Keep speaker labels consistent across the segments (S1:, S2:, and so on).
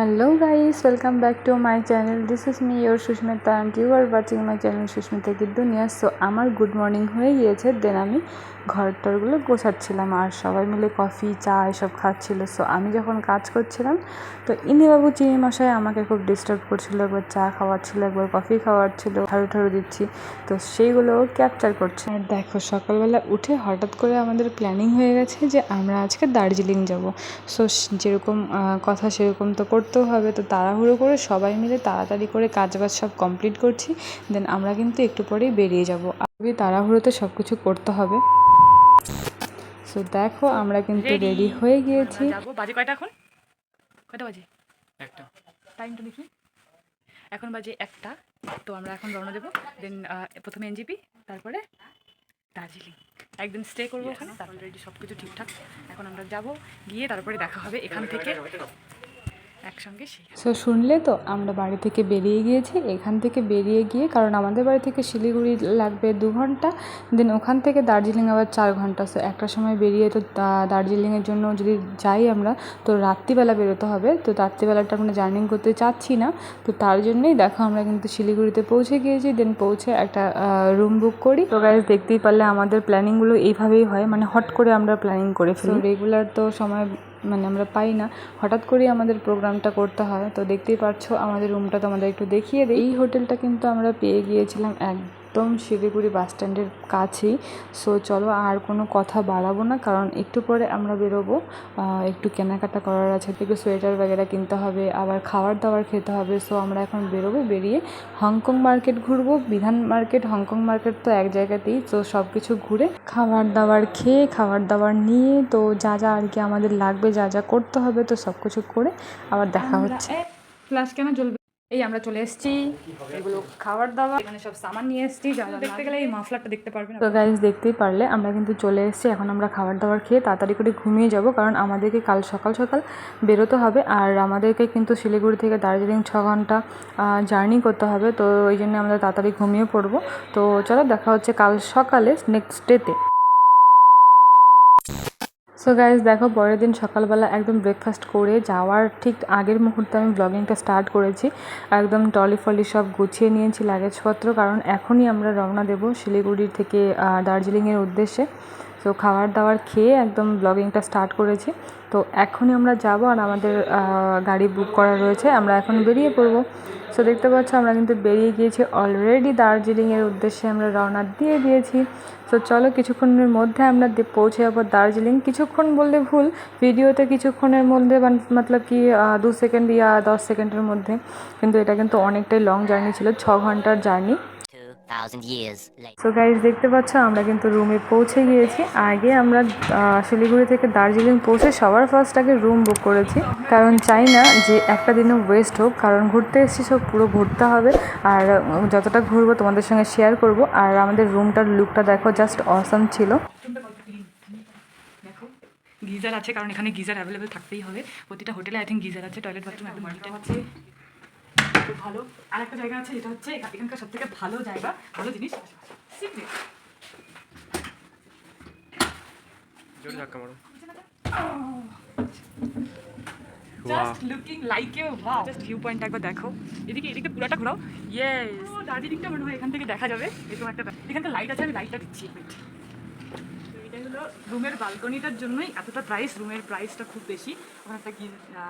S1: Hello guys, welcome back to my channel. This is me your Sushmita and you are watching my channel Sushmita Ki Dunya. So আমার good morning হয়ে গিয়েছে, দেন আমি ঘরটারগুলো গোছাচ্ছিলাম আর সবাই মিলে coffee চা এসব খাচ্ছিল। সো আমি যখন কাজ করছিলাম তো ইনিবাবু চিনি মশাই আমাকে খুব ডিস্টার্ব করছিল, একবার চা খাওয়াচ্ছিল, একবার কফি খাওয়াচ্ছিল, ঠাড়ু ঠাড়ু দিচ্ছি, তো সেইগুলো ক্যাপচার করছে। আর দেখো সকালবেলা উঠে হঠাৎ করে আমাদের প্ল্যানিং হয়ে গেছে যে আমরা আজকে দার্জিলিং যাব। সো যেরকম কথা সেরকম তো করতেও হবে, তো তাড়াহুড়ো করে সবাই মিলে তাড়াতাড়ি করে কাজবাজ সব কমপ্লিট করছি, দেন আমরা কিন্তু একটু পরেই বেরিয়ে যাব। খুবই তাড়াহুড়োতে সব কিছু করতে হবে। সো দেখো আমরা কিন্তু রেডি হয়ে গিয়েছি।
S2: বাজে কয়টা এখন? কয়টা বাজে? একটা। টাইমটা দেখি, এখন বাজে 1টা। তো আমরা এখন রওনা দেবো। দেন প্রথমে এনজিপি, তারপরে দার্জিলিং, একদিন স্টে করবো ওখানে। তারপরে অলরেডি সব কিছু ঠিকঠাক। এখন আমরা যাব, গিয়ে তারপরে দেখা হবে এখান থেকে একসঙ্গে।
S1: সো শুনলে তো, আমরা বাড়ি থেকে বেরিয়ে গিয়েছি। এখান থেকে বেরিয়ে গিয়ে, কারণ আমাদের বাড়ি থেকে শিলিগুড়ি লাগবে 2 ঘন্টা, দেন ওখান থেকে দার্জিলিং আবার 4 ঘন্টা। সো একটা সময় বেরিয়ে তো দার্জিলিংয়ের জন্য যদি যাই আমরা, তো রাত্রিবেলা বেরোতে হবে। তো রাত্রিবেলাটা আমরা জার্নি করতে চাচ্ছি না, তো তার জন্যই দেখো আমরা কিন্তু শিলিগুড়িতে পৌঁছে গিয়েছি। দেন পৌঁছে একটা রুম বুক করি। তো গাইজ দেখতেই পারলে আমাদের প্ল্যানিংগুলো এইভাবেই হয়, মানে হট করে আমরা প্ল্যানিং করে ফেলি। রেগুলার তো সময় আমরা পাই না, হঠাৎ করেই আমাদের প্রোগ্রামটা করতে হয়। তো দেখতেই পাচ্ছো আমাদের রুমটা তোমাদের একটু দেখিয়ে দিই। এই হোটেলটা কিন্তু আমরা পেয়ে গিয়েছিলাম একদম শিলিগুড়ি বাস স্ট্যান্ডের কাছেই। সো চলো আর কোনো কথা বাড়াবো না, কারণ একটু পরে আমরা বেরোবো, একটু কেনাকাটা করার আছে, একটু সোয়েটার বগেরা কিনতে হবে, আবার খাবার দাবার খেতে হবে। সো আমরা এখন বেরোবো, বেরিয়ে হংকং মার্কেট ঘুরবো, বিধান মার্কেট, হংকং মার্কেট তো এক জায়গাতেই। তো সব কিছু ঘুরে খাবার দাবার খেয়ে, খাবার দাবার নিয়ে, তো যা যা আর কি আমাদের লাগবে, যা যা করতে হবে, তো সব কিছু করে আবার দেখা হচ্ছে।
S2: ফ্ল্যাশ কেন জ্বলবে? এই আমরা চলে এসেছি, এগুলো খাবার দাবার, এখানে সব সামান নিয়ে এসেছি। দেখতে গেলে এই মাফলারটা দেখতে পারবেন।
S1: তো গাইজ দেখতেই পারলে আমরা কিন্তু চলে এসেছি। এখন আমরা খাবার দাবার খেয়ে তাড়াতাড়ি করে ঘুমিয়ে যাব, কারণ আমাদেরকে কাল সকাল সকাল বেরোতে হবে। আর আমাদেরকে কিন্তু শিলিগুড়ি থেকে দার্জিলিং 6 ঘন্টা জার্নি করতে হবে। তো ওই জন্য আমরা তাড়াতাড়ি ঘুমিয়ে পড়বো। তো চলো দেখা হচ্ছে কাল সকালে নেক্সট ডেতে। সো গাইজ দেখো, পরের দিন সকালবেলা একদম ব্রেকফাস্ট করে যাওয়ার ঠিক আগের মুহূর্তে আমি ব্লগিংটা স্টার্ট করেছি। একদম ট্রলি ফলি সব গুছিয়ে নিয়েছি লাগেজপত্র, কারণ এখনই আমরা রওনা দেবো শিলিগুড়ি থেকে দার্জিলিংয়ের উদ্দেশ্যে। তো খাবার দাবার খেয়ে একদম ব্লগিংটা স্টার্ট করেছি। তো এখনই আমরা যাব, আর আমাদের গাড়ি বুক করা রয়েছে, আমরা এখন বেরিয়ে পড়বো। সো দেখতে পাচ্ছ আমরা কিন্তু বেরিয়ে গিয়েছি অলরেডি, দার্জিলিংয়ের উদ্দেশ্যে আমরা রওনা দিয়ে দিয়েছি। তো চলো কিছুক্ষণের মধ্যে আমরা পৌঁছে যাবো দার্জিলিং। কিছুক্ষণ বললে ভুল, ভিডিওতে কিছুক্ষণের মধ্যে মতলব কি 2 সেকেন্ড ইয়া 10 সেকেন্ডের মধ্যে, কিন্তু এটা কিন্তু অনেকটাই লং জার্নি ছিল, 6 ঘন্টার জার্নি। সো গাইজ দেখতে পাচ্ছ আমরা কিন্তু রুমে পৌঁছে গিয়েছি। আগে আমরা শিলিগুড়ি থেকে দার্জিলিং পৌঁছে সবার ফার্স্ট আগে রুম বুক করেছি, কারণ চাই না যে একটা দিনও ওয়েস্ট হোক, কারণ ঘুরতে এসেছি, সব পুরো ঘুরতে হবে। আর যতটা ঘুরবো তোমাদের সঙ্গে শেয়ার করব। আর আমাদের রুমটার লুকটা দেখো, জাস্ট অসাম ছিল।
S2: দেখো গিজার আছে, কারণ এখানে গিজার অ্যাভেলেবেল থাকতেই হবে। প্রতিটা হোটেলে আই থিঙ্ক গিজার আছে। টয়লেট বাথরুম একদম ডিটেল আছে, খুব ভালো। আর একটা জায়গা আছে, যেটা হচ্ছে এখানকার সব থেকে ভালো জায়গা, ভালো জিনিস, সিক্রেট। জোরে ধাক্কা মারো। Just looking like a wow. Just view point একবার দেখো, এদিকে পুরাটা ঘোরাও। ইয়েস, দার্জিলিংটা মনে হয় এখান থেকে দেখা যাবে। এরকম একটা এখানটা লাইট আছে, আমি লাইটটা দিচ্ছি। এটা হলো রুমের বালকনিটার জন্যই এতটা প্রাইস। রুমের প্রাইসটা খুব বেশি। ওখানে একটা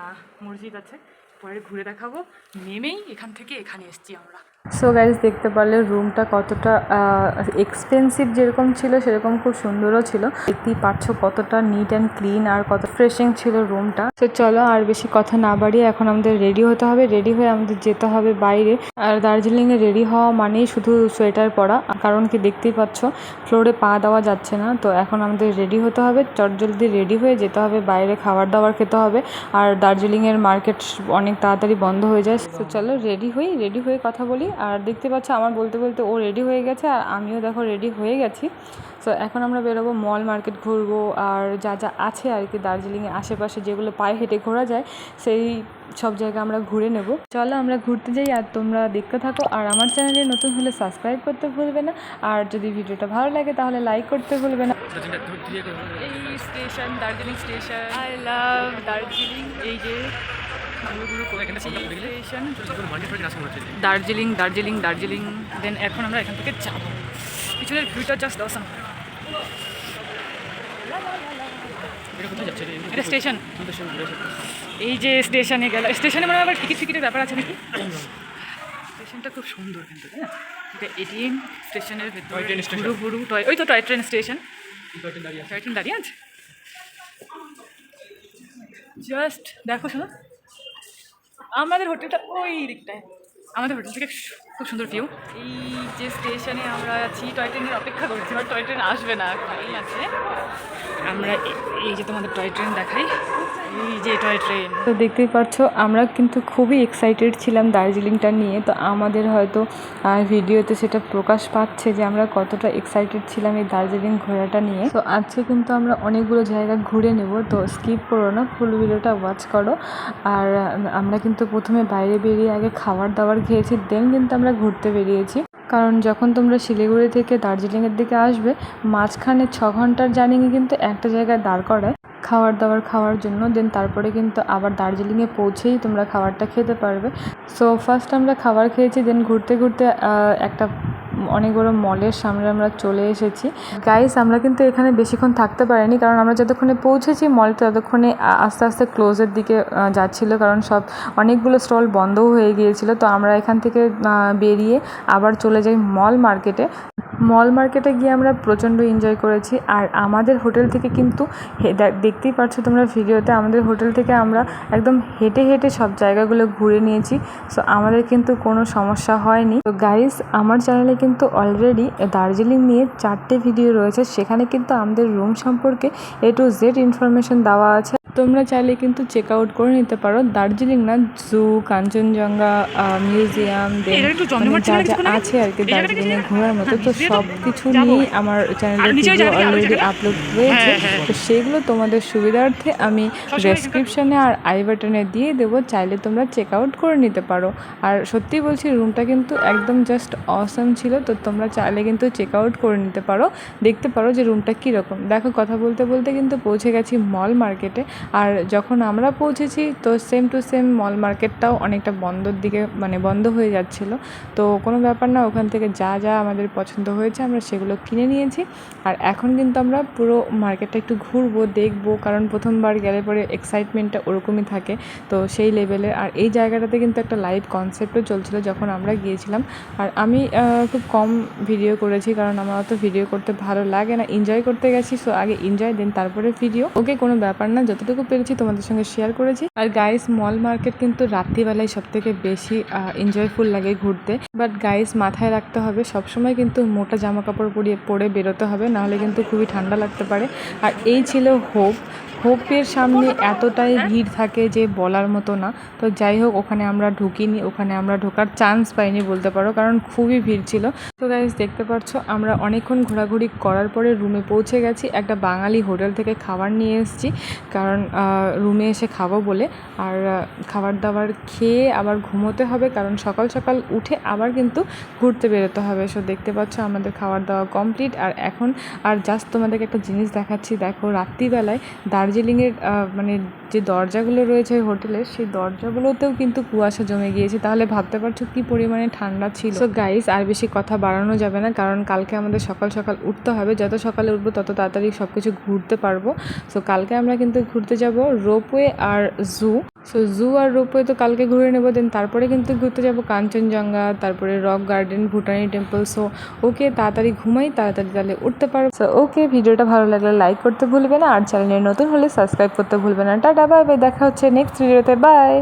S2: মসজিদ আছে, পরে ঘুরে দেখাবো। নেমেই এখান থেকে এখানে এসেছি আমরা।
S1: সো গাইজ দেখতে পারলে রুমটা কতটা এক্সপেন্সিভ যেরকম ছিল, সেরকম খুব সুন্দরও ছিল। দেখতেই পাচ্ছ কতটা নিট অ্যান্ড ক্লিন আর কত ফ্রেশিং ছিল রুমটা। তো চলো আর বেশি কথা না বাড়িয়ে এখন আমাদের রেডি হতে হবে। রেডি হয়ে আমাদের যেতে হবে বাইরে। আর দার্জিলিংয়ে রেডি হওয়া মানেই শুধু সোয়েটার পরা, কারণ কি দেখতেই পাচ্ছ ফ্লোরে পা দেওয়া যাচ্ছে না। তো এখন আমাদের রেডি হতে হবে, চটজলদি রেডি হয়ে যেতে হবে বাইরে, খাবার দাবার খেতে হবে। আর দার্জিলিংয়ের মার্কেট অনেক তাড়াতাড়ি বন্ধ হয়ে যায়। তো চলো রেডি হয়ে কথা বলি। আর দেখতে পাচ্ছ আমার বলতে বলতে ও রেডি হয়ে গেছে, আর আমিও দেখো রেডি হয়ে গেছি। সো এখন আমরা বেরোবো, মল মার্কেট ঘুরবো, আর যা যা আছে আর কি দার্জিলিংয়ে আশেপাশে যেগুলো পায়ে হেঁটে ঘোরা যায়, সেই সব জায়গা আমরা ঘুরে নেব। চলো আমরা ঘুরতে যাই, আর তোমরা দেখতে থাকো। আর আমার চ্যানেলে নতুন হলে সাবস্ক্রাইব করতে ভুলবে না, আর যদি ভিডিওটা ভালো লাগে তাহলে লাইক করতে ভুলবে না।
S2: এই station Darjeeling station, I love Darjeeling. এই যে স্টেশন দার্জিলিং দার্জিলিং দার্জিলিং। দেন এখন আমরা এখান থেকে যাবো। পিছনের ভিউটা জাস্ট অসাম। এটা স্টেশন, এই যে স্টেশনে গেল, স্টেশনে মানে আবার টিকিটের ব্যাপার আছে নাকি? স্টেশনটা খুব সুন্দর কিন্তু, তাই না? এটা এটিএম স্টেশনের ভেতরে ঘুরু ঘুরু টয়, ওই তো toy train station, toy train দাঁড়িয়ে আছে। জাস্ট দেখো শোনো, আমাদের হোটেলটা ওই দিকটায়, আমাদের হোটেল থেকে খুব সুন্দর ভিউ। এই যে স্টেশনে আমরা আছি, টয় ট্রেনের অপেক্ষা করছি, বাট টয় ট্রেন আসবে না, খালি আছে। আমরা এই যে তোমাদের টয় ট্রেন দেখাই, এই যে টয় ট্রেন।
S1: তো দেখতেই পাচ্ছ আমরা কিন্তু খুবই এক্সাইটেড ছিলাম দার্জিলিংটা নিয়ে। তো আমাদের হয়তো ভিডিওতে সেটা প্রকাশ পাচ্ছে যে আমরা কতটা এক্সাইটেড ছিলাম এই দার্জিলিং ঘোরাটা নিয়ে। তো আজকে কিন্তু আমরা অনেকগুলো জায়গা ঘুরে নেব, তো স্কিপ করো না, ফুল ভিডিওটা ওয়াচ করো। আর আমরা কিন্তু প্রথমে বাইরে বেরিয়ে আগে খাবার দাবার খেয়েছি, দেন কিন্তু আমরা ঘুরতে বেরিয়েছি। কারণ যখন তোমরা শিলিগুড়ি থেকে দার্জিলিংয়ের দিকে আসবে, মাঝখানে 6 ঘন্টার জার্নি কিন্তু একটা জায়গায় দাঁড় করায় খাবার দাবার খাওয়ার জন্য। দেন তারপরে কিন্তু আবার দার্জিলিংয়ে পৌঁছেই তোমরা খাবারটা খেতে পারবে। সো ফার্স্ট আমরা খাবার খেয়েছি, দেন ঘুরতে ঘুরতে একটা অনেক বড় মলের সামনে আমরা চলে এসেছি। গাইস, আমরা কিন্তু এখানে বেশিক্ষণ থাকতে পারিনি, কারণ আমরা যতক্ষণে পৌঁছেছি মলটা ততক্ষণে আস্তে আস্তে ক্লোজের দিকে যাচ্ছিলো, কারণ সব অনেকগুলো স্টল বন্ধও হয়ে গিয়েছিলো। তো আমরা এখান থেকে বেরিয়ে আবার চলে যাই মল মার্কেটে। মল মার্কেটে গিয়ে আমরা প্রচণ্ড এনজয় করেছি। আর আমাদের হোটেল থেকে কিন্তু দেখতেই পাচ্ছ তোমরা ভিডিওতে, আমাদের হোটেল থেকে আমরা একদম হেঁটে হেঁটে সব জায়গাগুলো ঘুরে নিয়েছি। সো আমাদের কিন্তু কোনো সমস্যা হয়নি। তো গাইস, আমার চ্যানেলে কিন্তু অলরেডি দার্জিলিং নিয়ে 4টে ভিডিও রয়েছে, সেখানে কিন্তু আমাদের রুম সম্পর্কে A to Z ইনফরমেশন দেওয়া আছে। তোমরা চাইলে কিন্তু চেক আউট করে নিতে পারো। দার্জিলিং না, জু, কাঞ্চনজঙ্ঘা, মিউজিয়াম, যা যা আছে আর কি দার্জিলিংয়ে ঘোরার মতো, তো সব কিছু নিয়েই আমার চ্যানেলে ভিডিও অলরেডি আপলোড রয়েছে। তো সেগুলো তোমাদের সুবিধার্থে আমি ডেসক্রিপশনে আর আই বাটনে দিয়ে দেবো, চাইলে তোমরা চেক আউট করে নিতে পারো। আর সত্যি বলছি, রুমটা কিন্তু একদম জাস্ট অসাম ছিল। তো তোমরা চাইলে কিন্তু চেক আউট করে নিতে পারো, দেখতে পারো যে রুমটা কীরকম। দেখো, কথা বলতে বলতে কিন্তু পৌঁছে গেছি মল মার্কেটে। আর যখন আমরা পৌঁছেছি তো সেম টু সেম মল মার্কেটটাও অনেকটা বন্ধর দিকে, মানে বন্ধ হয়ে যাচ্ছিলো। তো কোনো ব্যাপার না, ওখান থেকে যা যা আমাদের পছন্দ হয়েছে আমরা সেগুলো কিনে নিয়েছি। আর এখন কিন্তু আমরা পুরো মার্কেটটা একটু ঘুরবো, দেখবো, কারণ প্রথমবার গেলে পরে এক্সাইটমেন্টটা ওরকমই থাকে, তো সেই লেভেলের। আর এই জায়গাটাতে কিন্তু একটা লাইভ কনসেপ্টও চলছিল যখন আমরা গিয়েছিলাম। আর আমি খুব কম ভিডিও করেছি, কারণ আমার অত ভিডিও করতে ভালো লাগে না, এনজয় করতে গেছি। সো আগে এনজয়, দেন তারপরে ভিডিও। ওকে, কোনো ব্যাপার না, যতটুকু পেরেছি তোমাদের সঙ্গে শেয়ার করেছি। আর গাইস, মল মার্কেট কিন্তু রাত্রিবেলায় সব থেকে বেশি এনজয়ফুল লাগে ঘুরতে। বাট গাইস, মাথায় রাখতে হবে সবসময় কিন্তু মোটা জামা কাপড় পরে বেরোতে হবে, নাহলে কিন্তু খুবই ঠান্ডা লাগতে পারে। আর এই ছিল হোপের সামনে এতটাই ভিড় থাকে যে বলার মতো না। তো যাই হোক, ওখানে আমরা ঢুকিনি, ওখানে আমরা ঢোকার চান্স পাইনি বলতে পারো, কারণ খুবই ভিড় ছিল। তো গাইস, দেখতে পাচ্ছ আমরা অনেকক্ষণ ঘোরাঘুরি করার পরে রুমে পৌঁছে গেছি। একটা বাঙালি হোটেল থেকে খাবার নিয়ে এসেছি, কারণ রুমে এসে খাবো বলে। আর খাবার দাবার খেয়ে আবার ঘুমোতে হবে, কারণ সকাল সকাল উঠে আবার কিন্তু ঘুরতে বেরোতে হবে। সো দেখতে পাচ্ছ আমাদের খাবার দাওয়া কমপ্লিট। আর এখন জাস্ট তোমাদেরকে একটা জিনিস দেখাচ্ছি। দেখো, রাত্রিবেলায় দার্জিলিংয়ের মানে যে দরজাগুলো রয়েছে হোটেলের, সেই দরজাগুলোতেও কিন্তু কুয়াশা জমে গিয়েছে। তাহলে ভাবতে পারছো কী পরিমাণে ঠান্ডা ছিল। সো গাইস, আর বেশি কথা বাড়ানো যাবে না, কারণ কালকে আমাদের সকাল সকাল উঠতে হবে। যত সকালে উঠবো তত তাড়াতাড়ি সব কিছু ঘুরতে পারবো। সো কালকে আমরা কিন্তু ঘুরতে যাব রোপওয়ে আর জু। সো জু আর রোপওয়ে তো কালকে ঘুরে নেবো, দেন তারপরে কিন্তু ঘুরতে যাব কাঞ্চনজঙ্ঘা, তারপরে রক গার্ডেন, ভুটানি টেম্পল। সো ওকে, তাড়াতাড়ি ঘুমাই, তাড়াতাড়ি তাহলে উঠতে পারবো। সো ওকে, ভিডিওটা ভালো লাগলে লাইক করতে ভুলবে না, আর চ্যানেলে নতুন হলে সাবস্ক্রাইব করতে ভুলবে না। টাটা, বাই বাই, দেখা হচ্ছে নেক্সট ভিডিওতে, বাই।